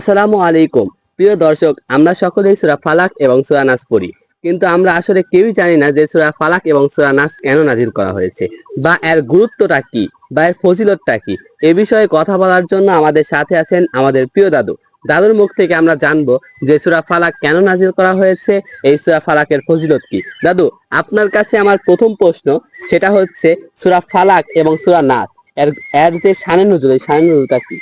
আসসালামু আলাইকুম। প্রিয় দর্শক, আমরা সকলেই সূরা ফালাক এবং সূরা নাস পড়ি, কিন্তু আমরা আসলে কেউই জানি না যে সূরা ফালাক এবং সূরা নাস কেন নাজিল করা হয়েছে, বা এর গুরুত্বটা কি, বা এর ফজিলতটা কি। এ বিষয়ে কথা বলার জন্য আমাদের সাথে আছেন আমাদের প্রিয় দাদু। দাদুর মুখ থেকে আমরা জানবো যে সূরা ফালাক কেন নাজিল করা হয়েছে, এই সূরা ফালাকের ফজিলত কি। দাদু, আপনার কাছে আমার প্রথম প্রশ্ন, সেটা হচ্ছে সূরা ফালাক এবং সূরা নাস এর এর যে শানে নুজুল, এই শানে নুজুলটা কি?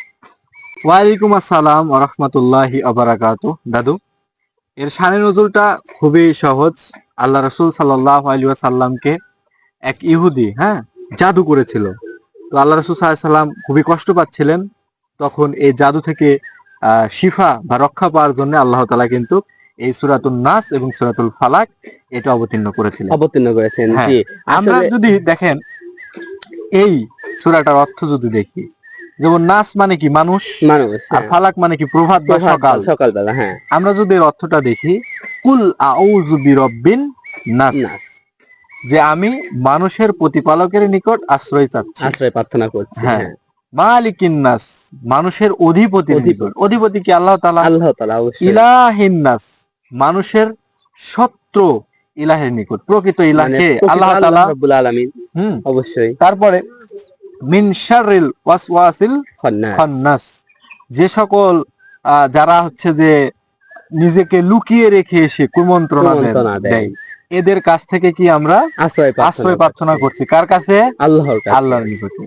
ওয়ালাইকুম আসসালাম ওয়া রাহমাতুল্লাহি ওয়া বারাকাতুহু। দাদু, এর শানে নজুলটা খুবই সহজ। আল্লাহ রাসূল সাল্লাল্লাহু আলাইহি ওয়াসাল্লামকে এক ইহুদি জাদু করেছিল। তো আল্লাহ রাসূল সাল্লাল্লাহু আলাইহি ওয়াসাল্লাম খুবই কষ্ট পাচ্ছিলেন। তখন এই জাদু থেকে শিফা বা রক্ষা পাওয়ার জন্য আল্লাহ তাআলা কিন্তু এই সূরাতুন নাস এবং সূরাতুল ফালাক এটা অবতীর্ণ করেছেন। হ্যাঁ, জি, আমরা আসলে যদি দেখেন এই সূরাটার অর্থ যদি দেখি, যেমন নাস মানে কি মানুষ, মানুষ, আর হ্যাঁ, ফালাক মানে কি প্রভাত বা সকাল। সকালবেলা, হ্যাঁ, আমরা যদি এর অর্থটা দেখি, কুল আউযু বিরব্বিন নাস, নাস, যে আমি মানুষের প্রতিপালকের নিকট আশ্রয় চাচ্ছি। আশ্রয় প্রার্থনা করছি, হ্যাঁ, হ্যাঁ, মালিকিন নাস, মানুষের অধিপতির নিকট। অধিপতি কি আল্লাহ তাআলা। আল্লাহ তাআলা, অবশ্যই, ইলাহিন নাস, মানুষের সত্য ইলাহের নিকট, প্রকৃত মানে ইলাহে প্রকৃত আল্লাহ আল্লাহ তাআলা। রাব্বুল আলামিন, অবশ্যই। তারপরে মিন শাররিল ওয়াসওয়াসিল খন্নাস, খান্নাস, যে সকল যারা হচ্ছে যে নিজেকে লুকিয়ে রেখে এসে কুমন্ত্রণা দেয়, এদের কাছ থেকে কি আমরা আশ্রয় প্রার্থনা করছি। কার কাছে? আল্লাহর কাছে, আল্লাহর নিকটে।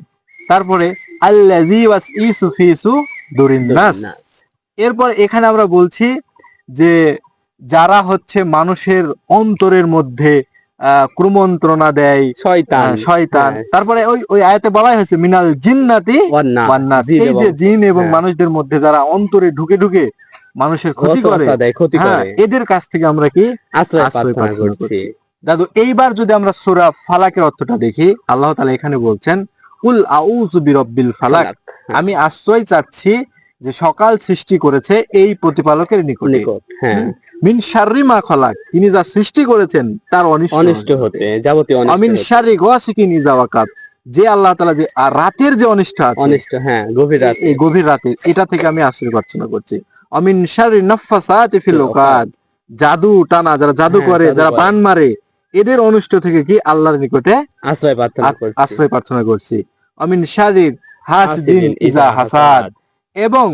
তারপরে আল্লাযী ওয়াসইসু ফি সুদুরিন নাস, এরপর এখানে আমরা বলছি যে যারা হচ্ছে মানুষের অন্তরের মধ্যে কুমন্ত্রণা দেয়, শয়তান। তারপরে ওই আয়াতে বলাই হয়েছে মিনাল জিন্নাতি ওয়ান নাস, এই যে জিন এবং মানুষদের মধ্যে যারা অন্তরে ঢুকে ঢুকে মানুষের ক্ষতি করে, এদের কাছ থেকে আমরা কি আশ্রয় প্রার্থনা করছি। দাদু, এইবার যদি আমরা সূরা ফালাকের অর্থটা দেখি, আল্লাহ তাআলা এখানে বলছেন কুল আউযু বিরব্বিল ফালাক, আমি আশ্রয় চাচ্ছি যে সকাল সৃষ্টি করেছে এই প্রতিপালকের নিকটে। মিন শাররি মা খলাক, তিনি যা সৃষ্টি করেছেন তার অনিষ্ট হতে, যাবতীয় অনিষ্ট আমিন শাররি গাসিকিন ইযা ওয়াকাব, যে আল্লাহ তাআলা যে রাতের যে অনিষ্ট আছে, হ্যাঁ, গভীর রাতে, এই গভীর রাতে, এটা থেকে আমি আশ্রয় প্রার্থনা করছি। আমিন শাররি নাফাসাতি ফিল উকাদ, জাদু টানা, যারা জাদু করে, যারা বান মারে, এদের অনিষ্ট থেকে কি আল্লাহর নিকটে আশ্রয় প্রার্থনা করছি। আমিন শাররি হাসিদিন ইযা হাসাদ, এবং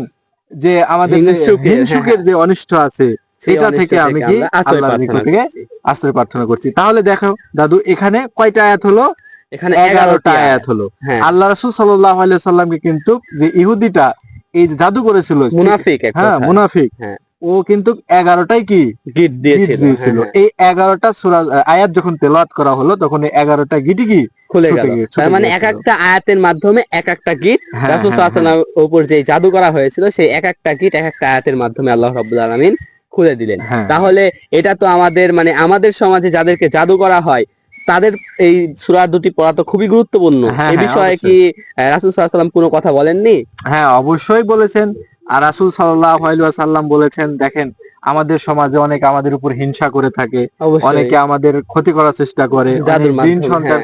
যে আমাদের হিংসুকের যে অনিষ্ট আছে, সেটা থেকে আমি কি আল্লাহর নিকট থেকে আশ্রয় প্রার্থনা করছি। তাহলে দেখো দাদু, এখানে কয়টা আয়াত হলো? এখানে 11টা আয়াত হলো। আল্লাহ রাসূল সাল্লাল্লাহু আলাইহি ওয়াসাল্লামকে কিন্তু যে ইহুদিটা এই যে জাদু করেছিল, মুনাফিক, ও কিন্তু 11টাই কি গিট দিয়েছিল। এই 11টা সূরা আয়াত যখন তেলাওয়াত করা হলো, তখন এই 11টা গিটই কি খুলে গেল। তার মানে এক একটা আয়াতের মাধ্যমে এক একটা গিট রাসূল সাল্লাল্লাহু আলাইহি ওয়াসাল্লামের উপর যে জাদু করা হয়েছিল, সেই এক একটা গিট এক একটা আয়াতের মাধ্যমে আল্লাহ রাব্বুল আলামিন খুলে দিলেন। তাহলে এটা তো আমাদের সমাজে যাদেরকে জাদু করা হয়, তাদের এই সূরা দুটি পড়া তো খুবই গুরুত্বপূর্ণ। এই বিষয়ে কি রাসূল সাল্লাল্লাহু আলাইহি ওয়াসাল্লাম কোনো কথা বলেননি? হ্যাঁ, অবশ্যই বলেছেন। আর রাসূল সাল্লাল্লাহু আলাইহি ওয়াসাল্লাম বলেছেন, দেখেন আমাদের সমাজে অনেকে আমাদের উপর হিংসা করে থাকে, অনেকে আমাদের ক্ষতি করার চেষ্টা করে, জিন সন্তান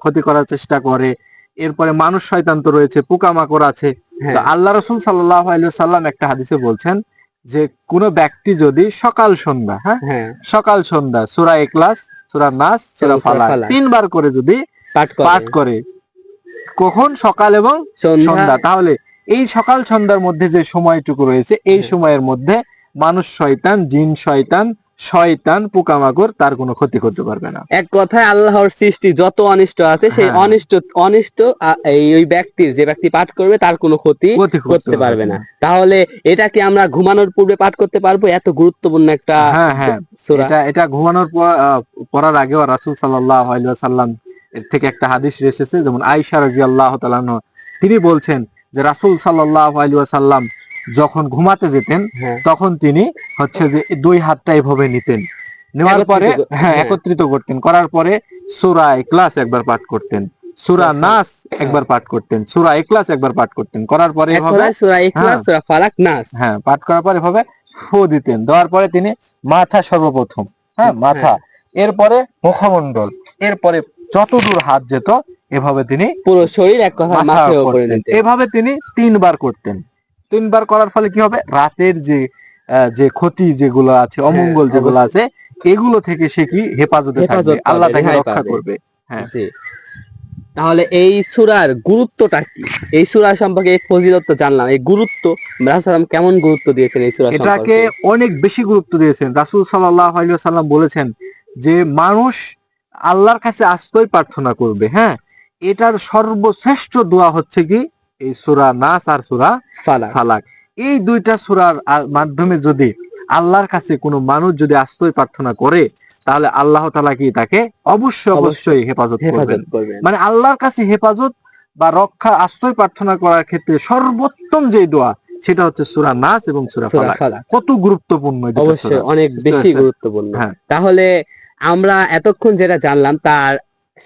ক্ষতি করার চেষ্টা করে, এরপরে মানুষ শয়তান তো রয়েছে, পোকামাকড় আছে। তো আল্লাহ রাসূল সাল্লাল্লাহু আলাইহি ওয়াসাল্লাম একটা হাদিসে বলছেন যে কোন ব্যক্তি যদি সকাল সন্ধ্যা সূরা ইখলাস, সূরা নাস, সূরা ফালাক 3 বার করে যদি পাঠ করে, কখন? সকাল এবং সন্ধ্যা, তাহলে এই সকাল সন্ধ্যার মধ্যে যে সময়টুকু রয়েছে, এই সময়ের মধ্যে মানুষ শয়তান, জিন শয়তান, পোকামাকড় তার কোনো ক্ষতি করতে পারবে না। এক কথায় আল্লাহর সৃষ্টি যত অনিষ্ট আছে, সেই অনিষ্ট ওই ব্যক্তির, যে ব্যক্তি পাঠ করবে, তার কোনো ক্ষতি করতে পারবে না। তাহলে এটা কি আমরা ঘুমানোর পূর্বে পাঠ করতে পারবো? এত গুরুত্বপূর্ণ একটা সূরা। এটা ঘুমানোর পড়ার আগেও রাসূল সাল্লাল্লাহু আলাইহি ওয়াসাল্লাম এর থেকে একটা হাদিস এসেছে, যেমন আয়েশা রাদিয়াল্লাহু তাআলা আনহা, তিনি বলছেন যে রাসূল সাল্লাল্লাহু আলাইহি ওয়াসাল্লাম যখন ঘুমাতে যেতেন, তখন তিনি হচ্ছে যে দুই হাতটা এভাবে নিতেন, নেওয়ার পরে একত্রিত করতেন, করার পরে সূরা ইখলাস একবার পাঠ করতেন, সূরা নাস একবার পাঠ করতেন, সূরা ইখলাস একবার পাঠ করতেন, করার পরে এভাবে সূরা ইখলাস, সূরা ফালাক, নাস পাঠ করার পরে এভাবে ফু দিতেন, দেওয়ার পরে তিনি মাথা সর্বপ্রথম, মাথা, এরপরে মুখমণ্ডল, এরপরে যতদূর হাত যেত, এভাবে তিনি পুরো শরীর এক কথা মাথায় উপরে নিতেন। এভাবে তিনি 3 বার করতেন। 3 বার করার ফলে কি হবে, রাতের যে ক্ষতি যেগুলো আছে, অমঙ্গল যেগুলো আছে, এগুলো থেকে সে কি হেফাজতে থাকবে, আল্লাহ তাকে রক্ষা করবে। হ্যাঁ, জি। তাহলে এই সূরার গুরুত্বটা কি? এই সূরা সম্পর্কে এই ফজিলত তো জানলাম, এই গুরুত্ব রাসূল সাল্লাল্লাহু আলাইহি ওয়াসাল্লাম কেমন গুরুত্ব দিয়েছেন এই সূরা সম্পর্কে? এটাকে অনেক বেশি গুরুত্ব দিয়েছেন। রাসূল সাল্লাল্লাহু আলাইহি ওয়াসাল্লাম বলেছেন যে মানুষ আল্লাহর কাছে আশ্রয় প্রার্থনা করবে, হ্যাঁ, এটার সর্বশ্রেষ্ঠ দোয়া হচ্ছে কি এই সূরা নাস আর সূরা ফালাক। এই 2টা সূরার মাধ্যমে যদি আল্লাহর কাছে কোনো মানুষ যদি আশ্রয় প্রার্থনা করে, তাহলে আল্লাহ তাআলা কি তাকে অবশ্যই হেফাজত করবেন। মানে আল্লাহর কাছে হেফাজত বা রক্ষা আশ্রয় প্রার্থনা করার ক্ষেত্রে সর্বোত্তম যে দোয়া, সেটা হচ্ছে সূরা নাস এবং সূরা ফালাক। কত গুরুত্বপূর্ণ এটা! অবশ্যই অনেক বেশি গুরুত্বপূর্ণ। হ্যাঁ। তাহলে আমরা এতক্ষণ যেটা জানলাম তার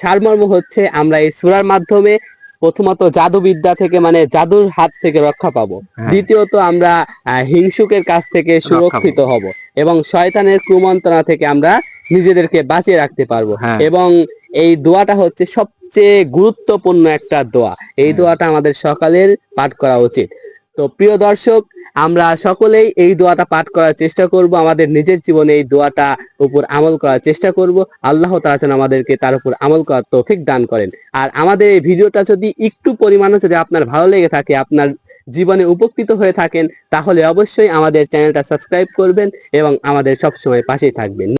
সারমর্ম হচ্ছে আমরা এই সূরার মাধ্যমে প্রথমত জাদুবিদ্যা থেকে, মানে জাদুর হাত থেকে রক্ষা পাবো। দ্বিতীয়ত আমরা হিংসুকের কাছ থেকে সুরক্ষিত হব এবং শয়তানের কুমন্ত্রণা থেকে আমরা নিজেদেরকে বাঁচিয়ে রাখতে পারবো। এবং এই দোয়াটা হচ্ছে সবচেয়ে গুরুত্বপূর্ণ একটা দোয়া। এই দোয়াটা আমাদের সকালের পাঠ করা উচিত। তো প্রিয় দর্শক, আমরা সকলেই এই দোয়াটা পাঠ করার চেষ্টা করব, আমাদের নিজের জীবনে এই দোয়াটা উপর আমল করার চেষ্টা করব। আল্লাহ তাআলা যেন আমাদেরকে তার উপর আমল করার তৌফিক দান করেন। আর আমাদের এই ভিডিওটা যদি একটু পরিমাণও যদি আপনার ভালো লেগে থাকে, আপনার জীবনে উপকৃত হয়ে থাকেন, তাহলে অবশ্যই আমাদের চ্যানেলটা সাবস্ক্রাইব করবেন এবং আমাদের সবসময় পাশেই থাকবেন।